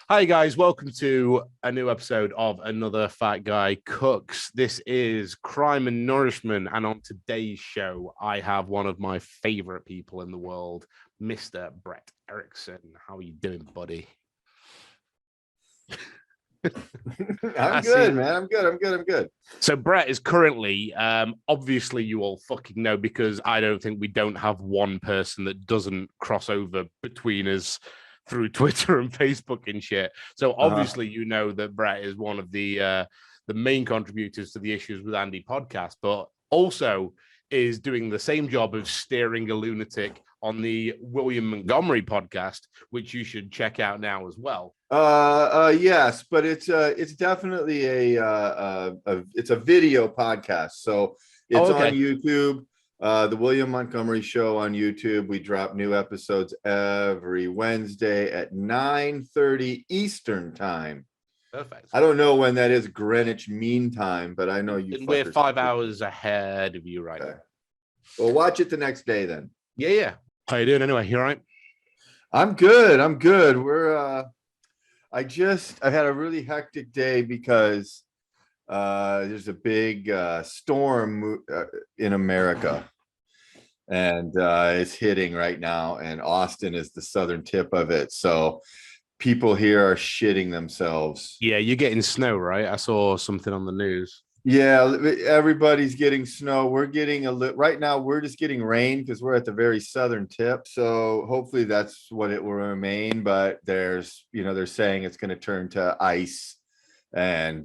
Hi, guys. Welcome to a new episode of Another Fat Guy Cooks. This is Crime and Nourishment. And on today's show, I have one of my favorite people in the world, Mr. Brett Erickson. How are you doing, buddy? I'm good, man. I'm good. So Brett is currently, obviously you all fucking know, because I don't have one person that doesn't cross over between us through Twitter and Facebook and shit. So obviously you know that Brett is one of the main contributors to the Issues with Andy podcast, but also is doing the same job of steering a lunatic on the William Montgomery podcast, which you should check out now as well. Yes, but it's definitely it's a video podcast, so it's on YouTube. The William Montgomery Show on YouTube. We drop new episodes every Wednesday at 9:30 Eastern time. Perfect. I don't know when that is Greenwich Mean Time, but I know you. We're 5 hours ahead of you right now. Well, watch it the next day then. Yeah. How you doing anyway? You all right? I'm good. I've had a really hectic day because there's a big storm in America, and it's hitting right now, and Austin is the southern tip of it. So people here are shitting themselves. Yeah, you're getting snow, right? I saw something on the news. Yeah, everybody's getting snow. We're getting right now. We're just getting rain because we're at the very southern tip. So hopefully that's what it will remain. But they're saying it's going to turn to ice and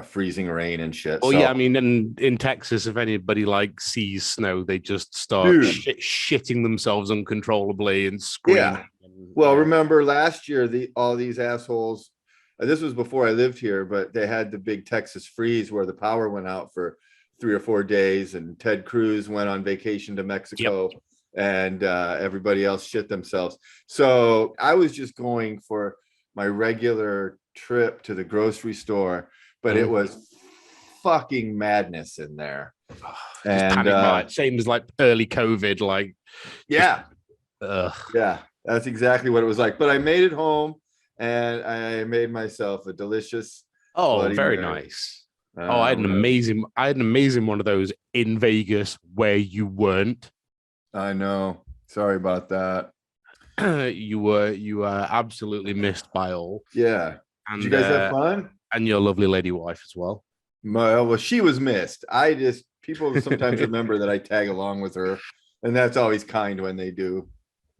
freezing rain and shit. Oh, so, yeah, I mean, in Texas, if anybody sees snow, they just start shitting themselves uncontrollably and screaming. Yeah. Well, remember last year, all these assholes. This was before I lived here, but they had the big Texas freeze where the power went out for 3 or 4 days, and Ted Cruz went on vacation to Mexico, and everybody else shit themselves. So I was just going for my regular trip to the grocery store, but it was fucking madness in there. And same as early COVID, yeah, that's exactly what it was like. But I made it home. And I made myself a delicious. Very nice. I had an amazing one of those in Vegas where you weren't. I know. Sorry about that. You were absolutely missed by all. Yeah. And did you guys have fun? And your lovely lady wife as well. Well, she was missed. People sometimes remember that I tag along with her, and that's always kind when they do.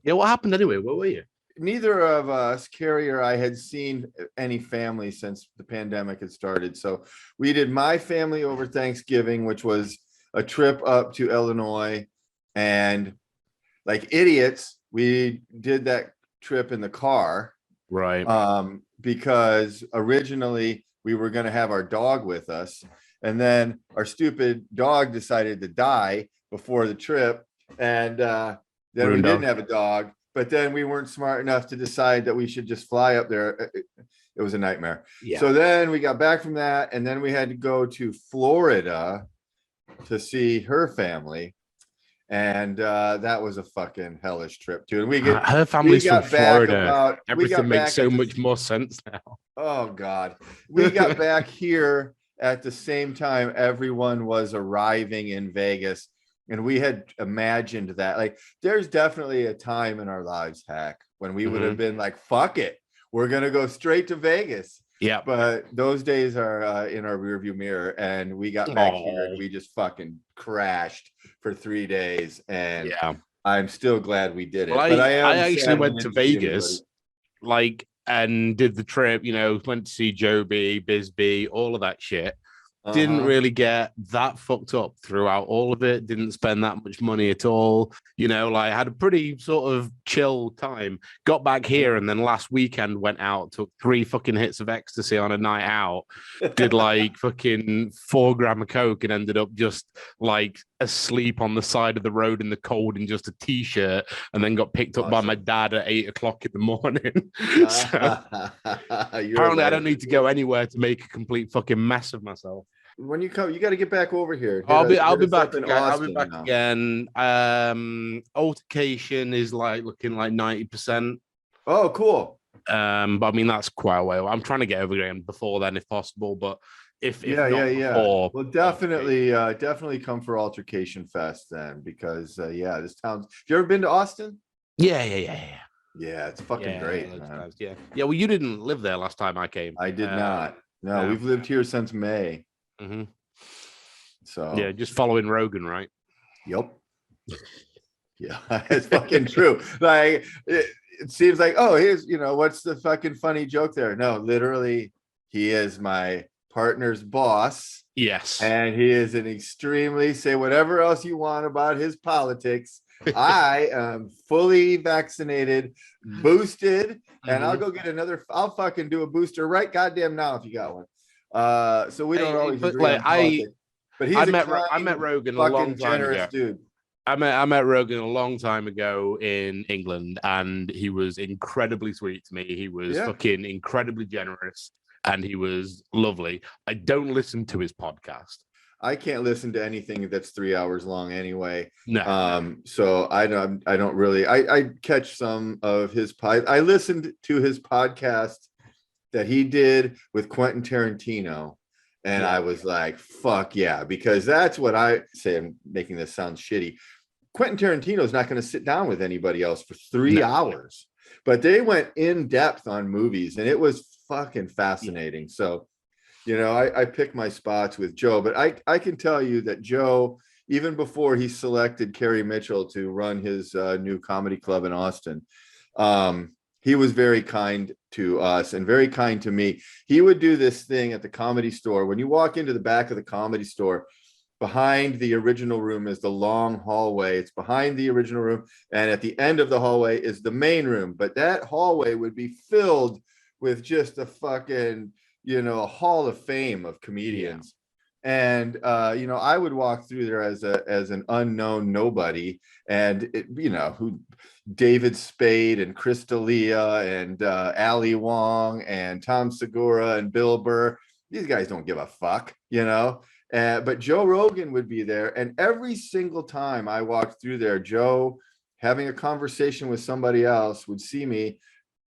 Yeah. What happened anyway? Where were you? Neither of us, Carrie or I, had seen any family since the pandemic had started. So we did my family over Thanksgiving, which was a trip up to Illinois. And like idiots, we did that trip in the car. Right. Because originally we were going to have our dog with us. And then our stupid dog decided to die before the trip. And then we didn't have a dog. But then we weren't smart enough to decide that we should just fly up there. It was a nightmare. Yeah. So then we got back from that, and then we had to go to Florida to see her family. And that was a fucking hellish trip, too. And her family's from Florida. Everything makes so much more sense now. Oh, God. We got back here at the same time everyone was arriving in Vegas. And we had imagined that, there's definitely a time in our lives, Hack, when we would have been like, fuck it, we're going to go straight to Vegas. Yeah. But those days are in our rearview mirror, and we got back here and we just fucking crashed for 3 days. And I'm still glad we did it. Well, I actually went to Vegas, and did the trip, went to see Joby, Bisbee, all of that shit. Didn't really get that fucked up throughout all of it. Didn't spend that much money at all. Had a pretty sort of chill time. Got back here, and then last weekend went out, took 3 fucking hits of ecstasy on a night out. Did fucking 4 grams of coke, and ended up just asleep on the side of the road in the cold in just a t-shirt, and then got picked up by my dad at 8 o'clock in the morning. Apparently I don't need to go anywhere to make a complete fucking mess of myself. When you come, you got to get back over here. I'll be back again. I'll be back again. Altercation is looking like 90%. Oh, cool. But I mean, that's quite a way. I'm trying to get over again before then, if possible. But if not before, well, definitely come for Altercation Fest then, because this town's. Have you ever been to Austin? Yeah. Yeah, it's fucking great, man. Yeah. Well, you didn't live there last time I came. I did not. No, we've lived here since May. Mm-hmm. So yeah, just following Rogan, right? Yep. Yeah, it's fucking true. Like it seems like, oh, here's, what's the fucking funny joke there? No, literally, he is my partner's boss. Yes. And he is an extremely, say whatever else you want about his politics. I am fully vaccinated, boosted, and I'll go get I'll fucking do a booster right goddamn now if you got one. So we don't always agree on politics. But he's I met Rogan a long time ago. Dude. I met Rogan a long time ago in England, and he was incredibly sweet to me. He was fucking incredibly generous, and he was lovely. I don't listen to his podcast. I can't listen to anything that's 3 hours long anyway. No. So I don't really. I catch some of his I listened to his podcast that he did with Quentin Tarantino. And I was like, fuck yeah, because that's what I say. I'm making this sound shitty. Quentin Tarantino is not going to sit down with anybody else for 3 hours, but they went in depth on movies and it was fucking fascinating. So, I pick my spots with Joe, but I can tell you that Joe, even before he selected Carrie Mitchell to run his new comedy club in Austin, he was very kind to us and very kind to me. He would do this thing at the Comedy Store. When you walk into the back of the Comedy Store, behind the original room is the long hallway. It's behind the original room. And at the end of the hallway is the main room. But that hallway would be filled with just a fucking, a hall of fame of comedians. And, I would walk through there as an unknown nobody. And, who David Spade and Chris D'Elia and Ali Wong and Tom Segura and Bill Burr. These guys don't give a fuck, but Joe Rogan would be there. And every single time I walked through there, Joe, having a conversation with somebody else, would see me,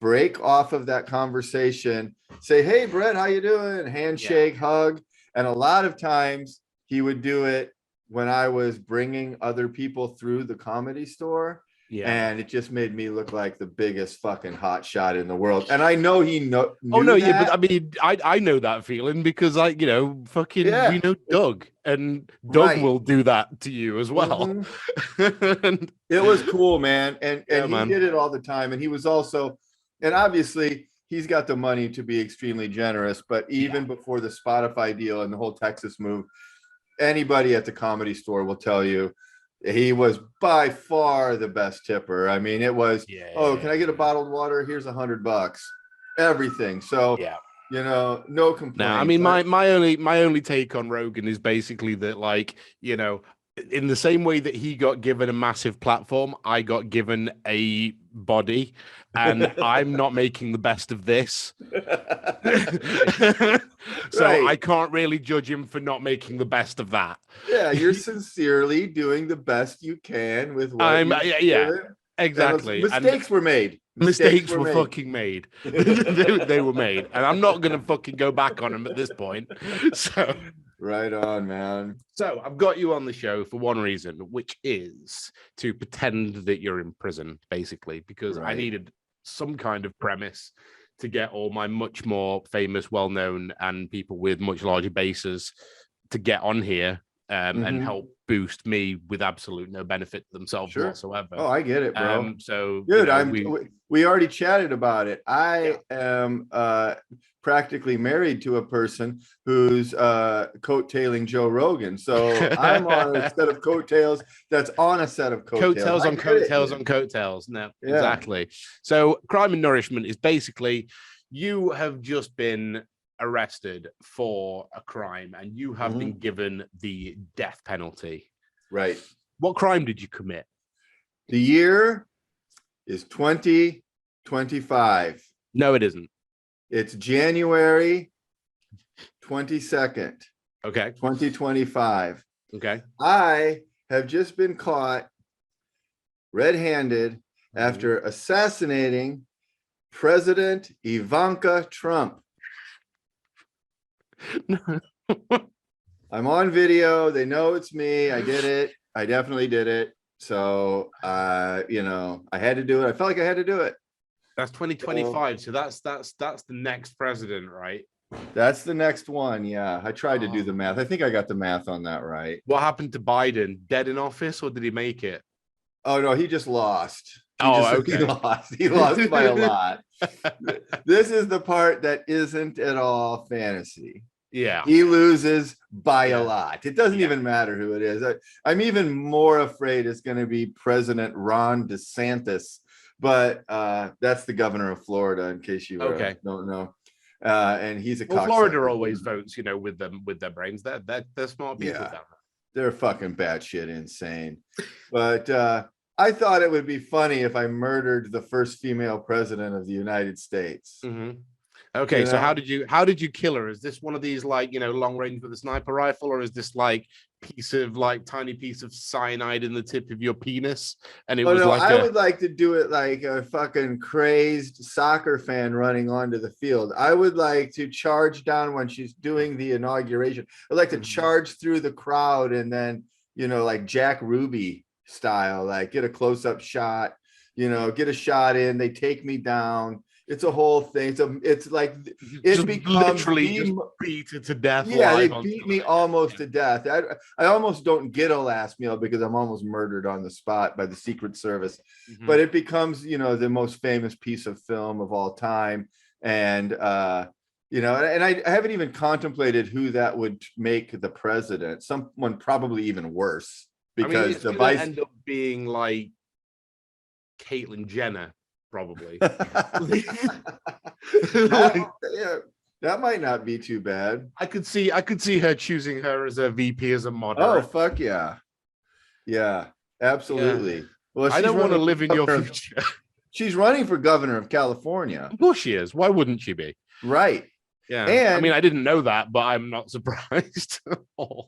break off of that conversation, say, hey, Brett, how you doing? Handshake, hug. And a lot of times he would do it when I was bringing other people through the Comedy Store. Yeah. And it just made me look like the biggest fucking hot shot in the world. And I know he knew that. But I mean, I know that feeling because we know Doug, and Doug will do that to you as well. It was cool, man. And he did it all the time. And he was also, and obviously he's got the money to be extremely generous, but even before the Spotify deal and the whole Texas move, anybody at the Comedy Store will tell you, he was by far the best tipper. I mean, it was, can I get a bottled water? Here's $100. Everything. So, no complaints. No, I mean, my only take on Rogan is basically that, in the same way that he got given a massive platform, I got given a body, and I'm not making the best of this. So I can't really judge him for not making the best of that. Yeah, you're sincerely doing the best you can with what exactly. Mistakes were made. Mistakes were fucking made. they were made, and I'm not gonna fucking go back on them at this point. So right on, man. So I've got you on the show for one reason, which is to pretend that you're in prison, basically, because I needed some kind of premise to get all my much more famous, well-known, and people with much larger bases to get on here and help boost me with absolute no benefit to themselves whatsoever. Oh, I get it, bro. So, dude, we already chatted about it. I am practically married to a person who's coattailing Joe Rogan. So I'm on a set of coattails that's on a set of coattails. Coattails on coattails on coattails. No, exactly. So Crime and Nourishment is basically, you have just been arrested for a crime and you have been given the death penalty. Right. What crime did you commit? The year is 2025. No, it isn't. It's January 22nd. Okay. 2025. Okay. I have just been caught red-handed after assassinating President Ivanka Trump. I'm on video. They know it's me. I did it. I definitely did it. So, you know, I had to do it. I felt like I had to do it. That's 2025. So that's the next president, right? That's the next one. Yeah. I tried to do the math. I think I got the math on that right. What happened to Biden? Dead in office, or did he make it? Oh, no, he just lost. Okay. He lost. He lost by a lot. This is the part that isn't at all fantasy. Yeah. He loses by a lot. It doesn't even matter who it is. I'm even more afraid it's going to be President Ron DeSantis, but that's the governor of Florida, in case you don't know. And he's a Florida always votes, you know, with their brains. They're smart people down there. They're fucking batshit insane. But I thought it would be funny if I murdered the first female president of the United States. Mm-hmm. Okay, you know? So how did you kill her? Is this one of these, like, you know, long range with a sniper rifle, or is this like tiny piece of cyanide in the tip of your penis? And it was like I would like to do it like a fucking crazed soccer fan running onto the field. I would like to charge down when she's doing the inauguration. I'd like to charge through the crowd and then, you know, like Jack Ruby style, like get a close-up shot, you know, get a shot in, they take me down. It's a whole thing. It's like it becomes literally just beat it to death. Yeah, they beat me almost to death. I almost don't get a last meal because I'm almost murdered on the spot by the Secret Service. But it becomes, you know, the most famous piece of film of all time. And you know, and I haven't even contemplated who that would make the president. Someone probably even worse, because the vice end up being like Caitlyn Jenner. Probably. Yeah, that might not be too bad. I could see her choosing her as a VP, as a model. Oh, fuck yeah. Yeah, absolutely. Yeah. Well, I don't want to live in your future. She's running for governor of California. Of course she is. Why wouldn't she be? Right. Yeah. And I mean, I didn't know that, but I'm not surprised. Well,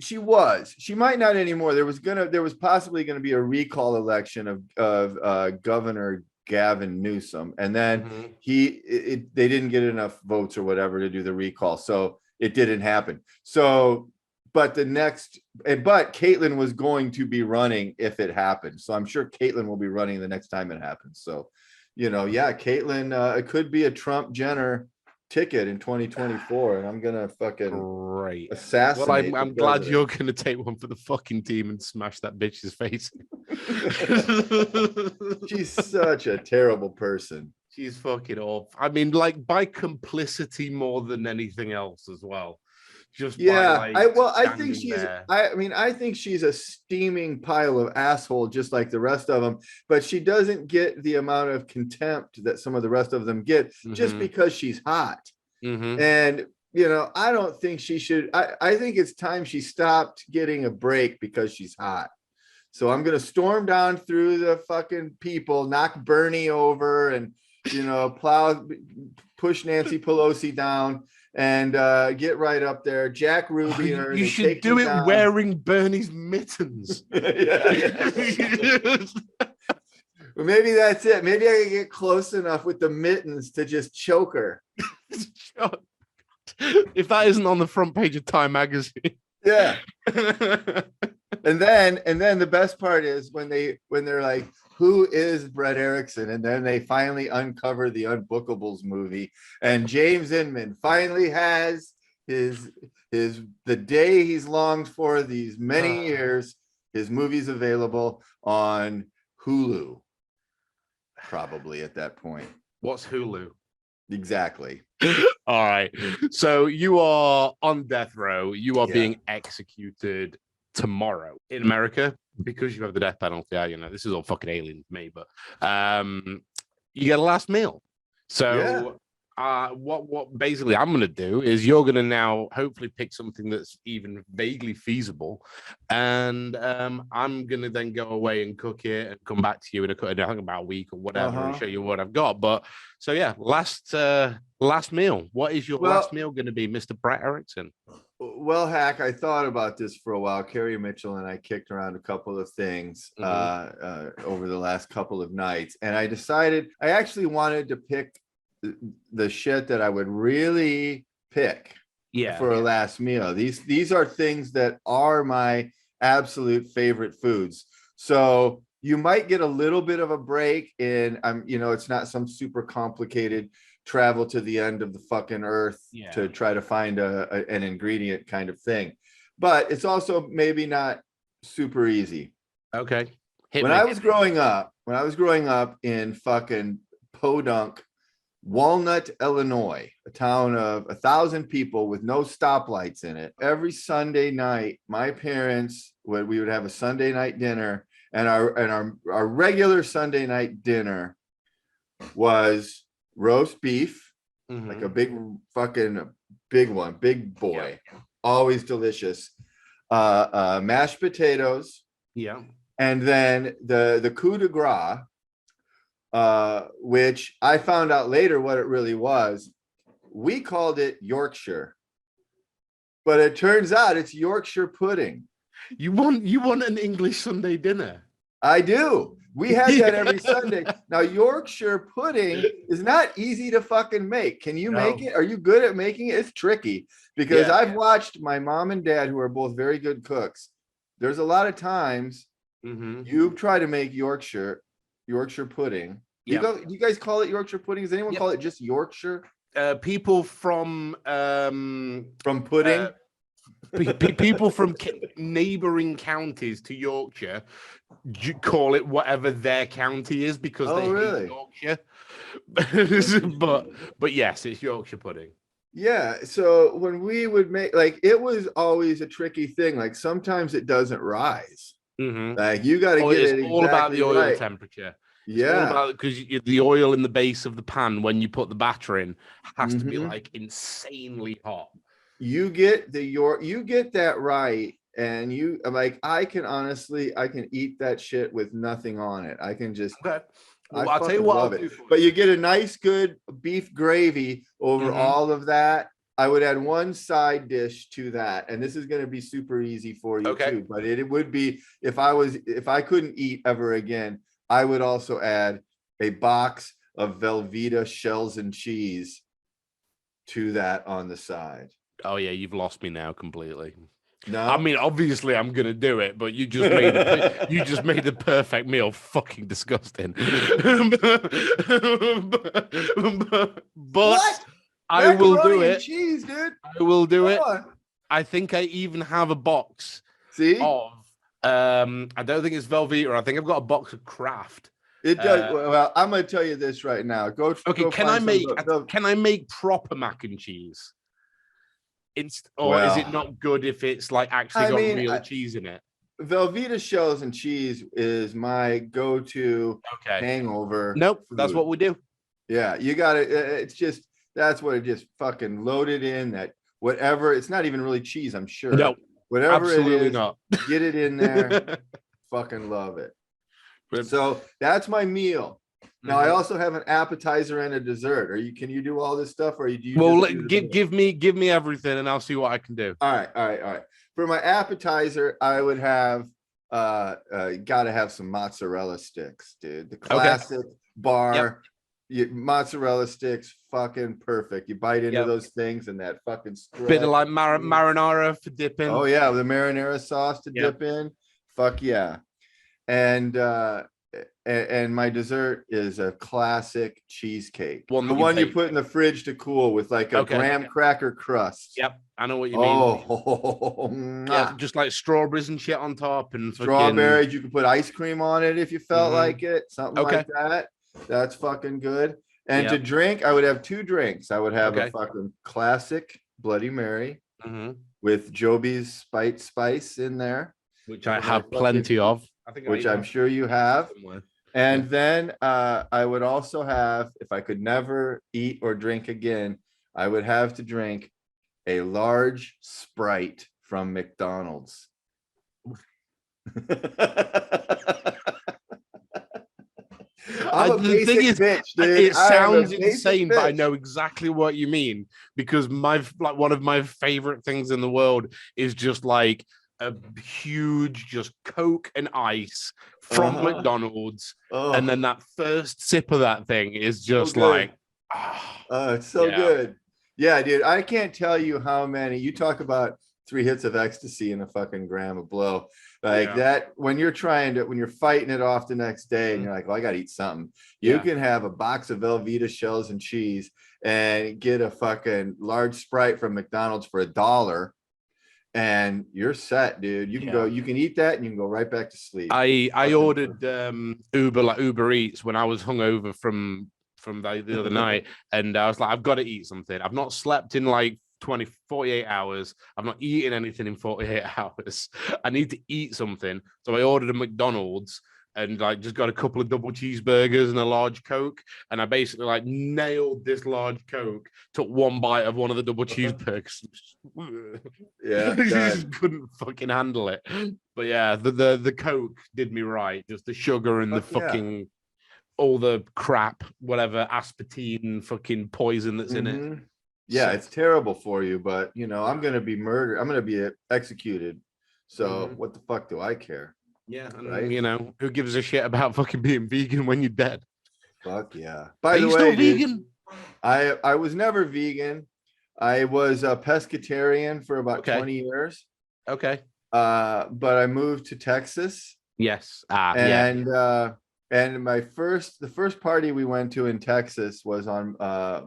she was. She might not anymore. There was possibly going to be a recall election of Governor Gavin Newsom, and then they didn't get enough votes or whatever to do the recall, so it didn't happen. So, but Caitlyn was going to be running if it happened, so I'm sure Caitlyn will be running the next time it happens. So, you know, yeah, Caitlyn, it could be a Trump Jenner ticket in 2024, and I'm gonna fucking assassinate. Well, I'm glad you're gonna take one for the fucking team and smash that bitch's face. She's such a terrible person. She's fucking awful. I mean, like, by complicity more than anything else as well. Just I think she's a steaming pile of asshole, just like the rest of them, but she doesn't get the amount of contempt that some of the rest of them get just because she's hot. And, you know, I don't think she should. I think it's time she stopped getting a break because she's hot. So I'm going to storm down through the fucking people, knock Bernie over, and, you know, push Nancy Pelosi down, and get right up there. Jack Ruby. You should do it down wearing Bernie's mittens. Well, maybe that's it. Maybe I can get close enough with the mittens to just choke her. If that isn't on the front page of Time magazine. Yeah. And then the best part is when they're like, who is Brett Erickson? And then they finally uncover the Unbookables movie, and James Inman finally has the day he's longed for these many years. His movie's available on Hulu, probably at that point. What's Hulu? Exactly. All right. So you are on death row. You are being executed tomorrow in America because you have the death penalty. Yeah, you know, this is all fucking alien to me, but you get a last meal. So what basically I'm going to do is you're going to now hopefully pick something that's even vaguely feasible, and I'm going to then go away and cook it and come back to you in I think about a week or whatever and show you what I've got. But so yeah, last meal. What is your last meal going to be, Mr. Brett Erickson? well, Hack, I thought about this for a while. Carrie Mitchell and I kicked around a couple of things over the last couple of nights, and I decided I actually wanted to pick the shit that I would really pick for a last meal. These are things that are my absolute favorite foods. So you might get a little bit of a break in, it's not some super complicated travel to the end of the fucking earth to try to find an ingredient kind of thing, but it's also maybe not super easy. Okay. When I was growing up in fucking Podunk, Walnut, Illinois, a town of 1,000 people with no stoplights in it, every Sunday night, my parents we would have a Sunday night dinner, and our regular Sunday night dinner was roast beef, like a big one, big boy, always delicious. Mashed potatoes, and then the coup de grace, which I found out later what it really was. We called it Yorkshire, but it turns out it's Yorkshire pudding. You want an English Sunday dinner? I do. We had that every Sunday. Now, Yorkshire pudding is not easy to fucking make. Can you make it? Are you good at making it? It's tricky because I've watched my mom and dad, who are both very good cooks. There's a lot of times you try to make Yorkshire pudding. Do you guys call it Yorkshire pudding? Does anyone call it just Yorkshire? People from pudding. People from neighboring counties to Yorkshire call it whatever their county is because they hate Yorkshire. but yes, it's Yorkshire pudding. Yeah. So when we would make, it was always a tricky thing. Like sometimes it doesn't rise. Like you got to get it exactly all about the oil temperature. Yeah, because the oil in the base of the pan when you put the batter in has to be like insanely hot. You get that right, and I can eat that shit with nothing on it. I can just I'll tell you what, love it. But you get a nice good beef gravy over all of that. I would add one side dish to that, and this is going to be super easy for you too. But it would be if I couldn't eat ever again, I would also add a box of Velveeta shells and cheese to that on the side. Oh yeah, you've lost me now completely. No, I mean obviously I'm gonna do it, but you just made the perfect meal fucking disgusting. but I will do it. Cheese, dude. I will do it. I think I even have a box. Of I don't think it's Velveeta. I think I've got a box of Kraft. It does. Well, I'm going to tell you this right now. Can I make proper mac and cheese? Is it not good if it's like actually got real cheese in it? Velveeta shells and cheese is my go-to hangover. Nope, food. That's what we do. Yeah, you got it. It's just that's what it just fucking loaded in. That whatever. It's not even really cheese, I'm sure. No, whatever absolutely it is, not. Get it in there. Fucking love it. So that's my meal. Now I also have an appetizer and a dessert. Can you do all this stuff, or do you? Well, give me everything, and I'll see what I can do. All right. For my appetizer, I would have got to have some mozzarella sticks, dude. The classic bar mozzarella sticks, fucking perfect. You bite into those things, and that fucking stretch. Bit of like marinara for dipping. Oh yeah, the marinara sauce to dip in. Fuck yeah. And my dessert is a classic cheesecake. The one you put in the fridge to cool with like a graham cracker crust. Yep, I know what you mean. Yeah, just like strawberries and shit on top, and strawberries. You could put ice cream on it if you felt like it, something like that. That's fucking good. And to drink, I would have two drinks. I would have a fucking classic Bloody Mary with Joby's spice in there, which I have plenty of. Which I'm sure you have. And then I would also have, if I could never eat or drink again, I would have to drink a large Sprite from McDonald's. I'm a The thing basic is, bitch, dude. it I am a sounds basic insane, but I bitch. know exactly what you mean because one of my favorite things in the world is just like a huge just Coke and ice from McDonald's, and Oh, then that first sip of that thing is so just good. like, ah, It's so yeah, good. Yeah, dude. I can't tell you how many. You talk about 3 hits of ecstasy and a fucking gram of blow. Like yeah, that, when you're when you're fighting it off the next day and you're like, well, I gotta eat something. You yeah. can have a box of Velveeta shells and cheese and get a fucking large Sprite from McDonald's for $1, and you're set, dude. You can go, Yeah. you can eat that and you can go right back to sleep. I Fucking ordered Uber Eats when I was hungover from the other night, and I was like, I've got to eat something. I've not slept in like 48 hours. I've not eaten anything in 48 hours. I need to eat something. So I ordered a McDonald's and like just got a couple of double cheeseburgers and a large Coke. And I basically like nailed this large Coke, took one bite of one of the double cheeseburgers. Yeah, Just couldn't fucking handle it. But yeah, the Coke did me right. Just the sugar and the fuck yeah. fucking all the crap, whatever aspartame fucking poison that's in it. Yeah, Sick. it's terrible for you, but I'm gonna be murdered. I'm gonna be executed. So what the fuck do I care? Yeah, and Right? who gives a shit about fucking being vegan when you're dead? Fuck yeah. Are By the you still way, dude, vegan? I was never vegan. I was a pescatarian for about Okay. 20 years. Okay. But I moved to Texas, Yes. Yeah. and the first party we went to in Texas was on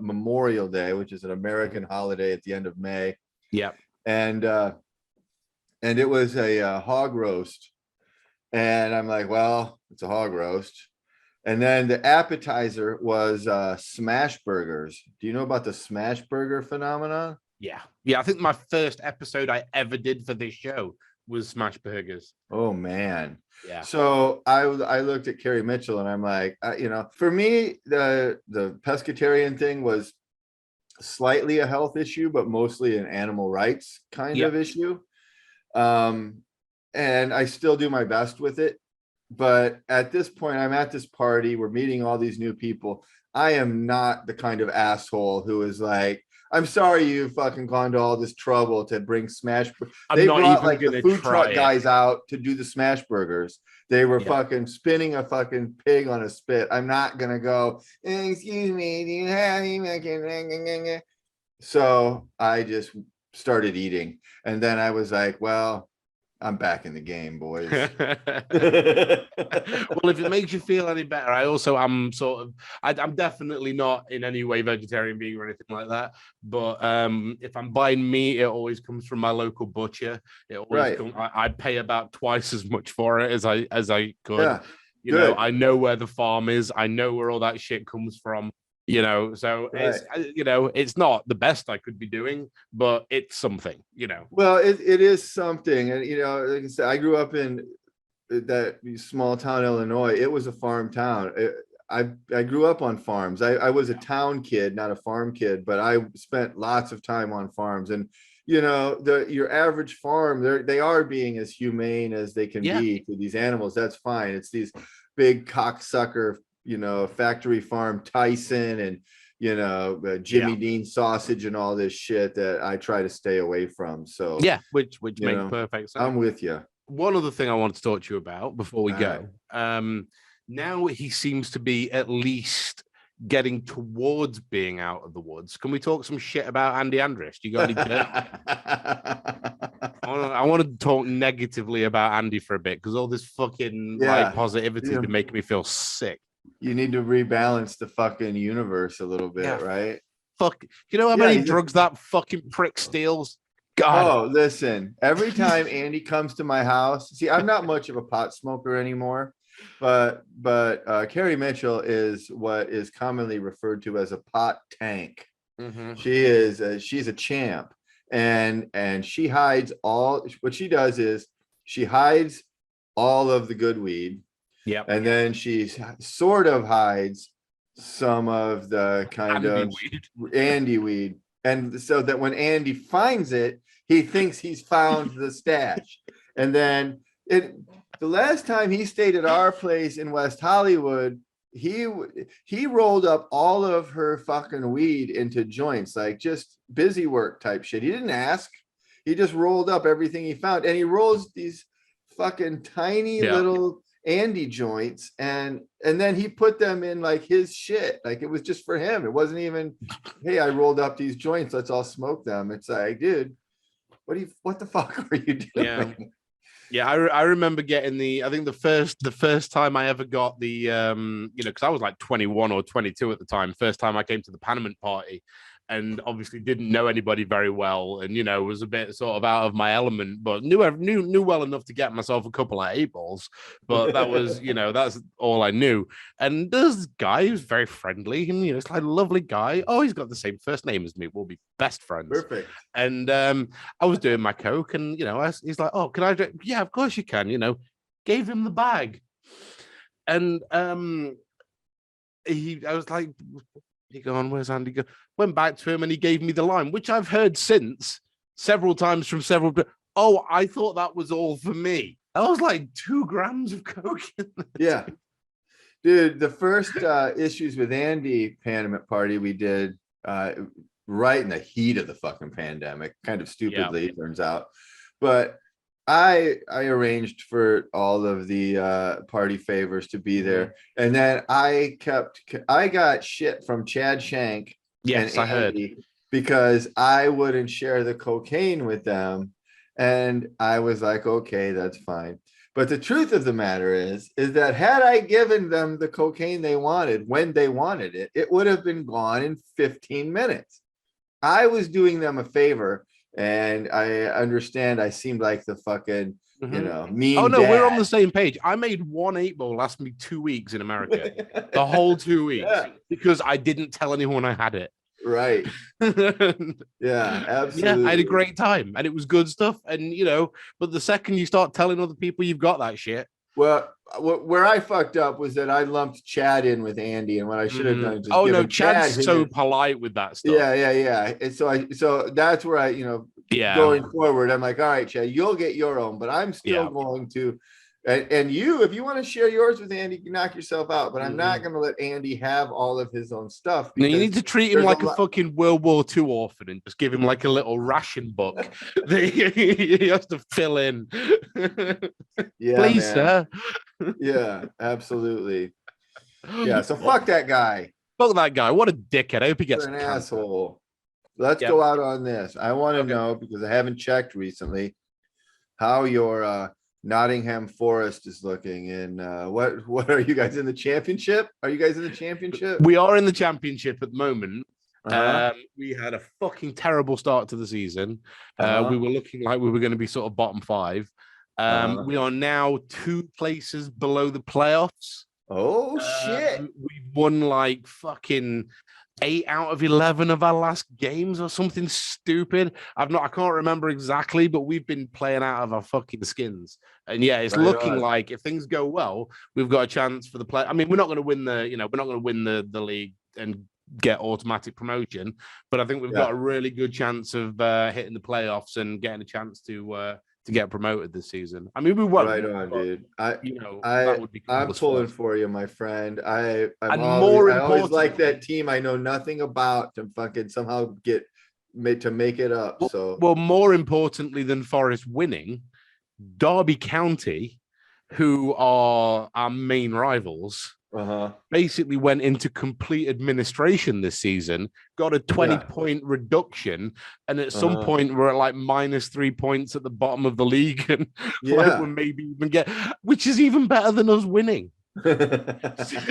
Memorial Day, which is an American holiday at the end of May. Yeah. And it was a hog roast. And I'm like, well, it's a hog roast. And then the appetizer was smash burgers. Do you know about the smash burger phenomenon? Yeah. Yeah. I think my first episode I ever did for this show was smash burgers. Oh man. Yeah. So I looked at Carrie Mitchell and I'm like, for me, the pescatarian thing was slightly a health issue, but mostly an animal rights kind of issue. And I still do my best with it. But at this point, I'm at this party. We're meeting all these new people. I am not the kind of asshole who is like, I'm sorry you fucking gone to all this trouble to bring smash. They brought like the food truck guys out to do the smash burgers. They were fucking spinning a fucking pig on a spit. I'm not gonna go, excuse me, do you have any? So I just started eating. And then I was like, well, I'm back in the game, boys. Well, if it makes you feel any better, I'm definitely not in any way vegetarian, vegan, or anything like that. But if I'm buying meat, it always comes from my local butcher. It always I pay about twice as much for it as I could. Yeah, you know, I know where the farm is. I know where all that shit comes from. So it's not the best I could be doing, but it's something, Well, it is something. And, like I said, I grew up in that small town, Illinois. It was a farm town. I grew up on farms. I was a town kid, not a farm kid, but I spent lots of time on farms. And, your average farm, they are being as humane as they can be to these animals. That's fine. It's these big cocksucker factory farm Tyson and Jimmy Dean sausage and all this shit that I try to stay away from. So which makes perfect sense. I'm with you. One other thing I want to talk to you about before we go. Now he seems to be at least getting towards being out of the woods. Can we talk some shit about Andy Andrist? You got any I want to talk negatively about Andy for a bit because all this fucking positivity has been making me feel sick. You need to rebalance the fucking universe a little bit, right? Fuck. You know how many drugs that fucking prick steals? God. Oh, listen. Every time Andy comes to my house, see, I'm not much of a pot smoker anymore, but Carrie Mitchell is what is commonly referred to as a pot tank. Mm-hmm. She's a champ, and she hides all. What she does is she hides all of the good weed. Yeah. And then she sort of hides some of the kind of Andy weed. And so that when Andy finds it, he thinks he's found the stash. And then the last time he stayed at our place in West Hollywood, he rolled up all of her fucking weed into joints, like just busy work type shit. He didn't ask. He just rolled up everything he found, and he rolls these fucking tiny little Andy joints, and then he put them in like his shit. Like it was just for him. It wasn't even, hey, I rolled up these joints, let's all smoke them. It's like, dude, what the fuck are you doing? Yeah, I remember getting I think the first time I ever got the because I was like 21 or 22 at the time, first time I came to the Panamint party, and obviously didn't know anybody very well, and was a bit sort of out of my element, but knew well enough to get myself a couple of 8-balls. But that was that's all I knew. And there's this guy who's very friendly, and it's like a lovely guy. Oh, he's got the same first name as me. We'll be best friends. Perfect. And I was doing my coke, and he's like, "Oh, can I drink?" Yeah, of course you can. Gave him the bag, and I was like, he gone, where's Andy go? Went back to him and he gave me the line, which I've heard since several times from several. Oh, I thought that was all for me. That was like 2 grams of coke. Yeah. Dude, the first issues with Andy Panamint party we did right in the heat of the fucking pandemic, kind of stupidly, it turns out. But I arranged for all of the party favors to be there, and then I got shit from Chad Shank. Yes, and I heard, because I wouldn't share the cocaine with them, and I was like, okay, that's fine. But the truth of the matter is that had I given them the cocaine they wanted when they wanted it, it would have been gone in 15 minutes. I was doing them a favor. And I understand I seemed like the fucking, mean. Oh, no, dad. we're on the same page. I made 1 8-ball last me 2 weeks in America. The whole 2 weeks. Because I didn't tell anyone I had it. Right. Yeah, absolutely. Yeah, I had a great time. And it was good stuff. And, but the second you start telling other people you've got that shit. Well, where I fucked up was that I lumped Chad in with Andy, and what I should have done is just Chad's so polite with that stuff. Yeah. And so that's where I, going forward, I'm like, all right, Chad, you'll get your own, but I'm still going to. And you, if you want to share yours with Andy, you knock yourself out. But I'm not going to let Andy have all of his own stuff. No, you need to treat him like a fucking World War II orphan and just give him like a little ration book that he has to fill in. Yeah, please, sir. Yeah, absolutely. Yeah, so fuck that guy. Fuck that guy. What a dickhead. I hope he gets an asshole. Let's go out on this. I want to know, because I haven't checked recently, how your Nottingham Forest is looking, and what are you guys in the championship? Are you guys in the championship? We are in the championship at the moment. We had a fucking terrible start to the season. We were looking like we were going to be sort of bottom 5. We are now 2 places below the playoffs. Oh shit. We've won like fucking 8 out of 11 of our last games or something stupid. I can't remember exactly, but we've been playing out of our fucking skins. And yeah, it's looking like if things go well, we've got a chance for the play. I mean, we're not going to win we're not going to win the league and get automatic promotion, but I think we've got a really good chance of hitting the playoffs and getting a chance to get promoted this season. I mean, we won't. Right on, dude. That would be cool. I'm pulling for you, my friend. I always like that team I know nothing about to fucking somehow get to make it up. Well, more importantly than Forest winning, Derby County, who are our main rivals, basically went into complete administration this season, got a 20-point reduction, and at some point we're at like -3 points at the bottom of the league, and like we'll maybe even which is even better than us winning. So that's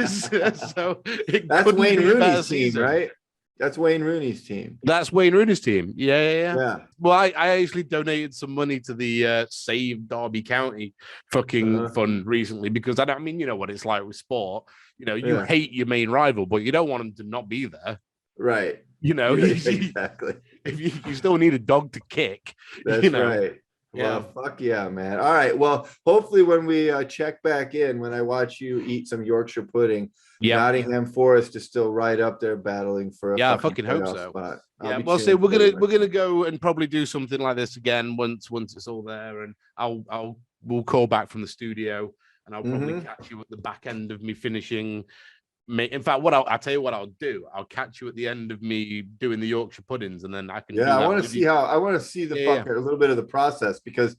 Wayne Rooney's team, right? That's Wayne Rooney's team. That's Wayne Rooney's team. Yeah. Well, I actually donated some money to the Save Derby County fucking fund recently, because I mean, you know what it's like with sport. You hate your main rival, but you don't want them to not be there. Right. Exactly. If you still need a dog to kick. That's right. Well, fuck yeah, man. All right. Well, hopefully when we check back in, when I watch you eat some Yorkshire pudding, Nottingham Forest is still right up there battling for a I fucking hope so. Spot. Well, so we're gonna go and probably do something like this again once it's all there, and we'll call back from the studio, and I'll probably catch you at the back end of me finishing In fact, I'll tell you what I'll do. I'll catch you at the end of me doing the Yorkshire puddings, and then I can. Yeah, I want to see a little bit of the process, because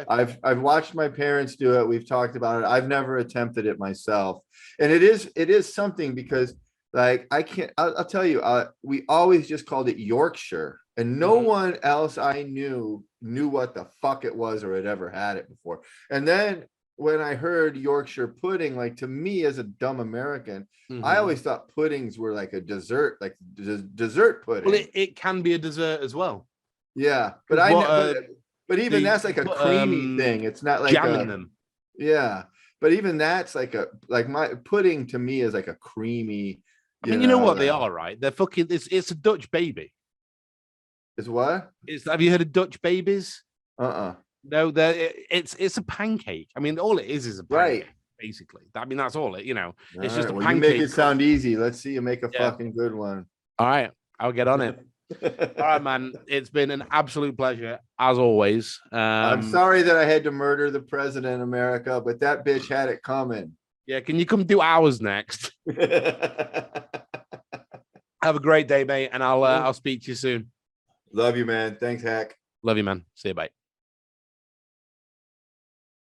I've watched my parents do it. We've talked about it. I've never attempted it myself, and it is something, because like I'll tell you, we always just called it Yorkshire, and no one else I knew what the fuck it was or had ever had it before. And then when I heard Yorkshire pudding, like, to me as a dumb American, I always thought puddings were like a dessert, like dessert pudding. Well, it can be a dessert as well. Yeah, but but even that's like a creamy thing. It's not like jam in them. Yeah, but even that's like my pudding to me is like a creamy. You know what they are, right? They're fucking. It's a Dutch baby. It's what? Have you heard of Dutch babies? No, it's a pancake. I mean, all it is a pancake, basically. I mean, that's all it. It's just a pancake. You make it sound easy. Let's see you make a fucking good one. All right, I'll get on it. All right, man. It's been an absolute pleasure as always. I'm sorry that I had to murder the president of America, but that bitch had it coming. Yeah, can you come do ours next? Have a great day, mate, and I'll speak to you soon. Love you, man. Thanks, Hack. Love you, man. See you, bye.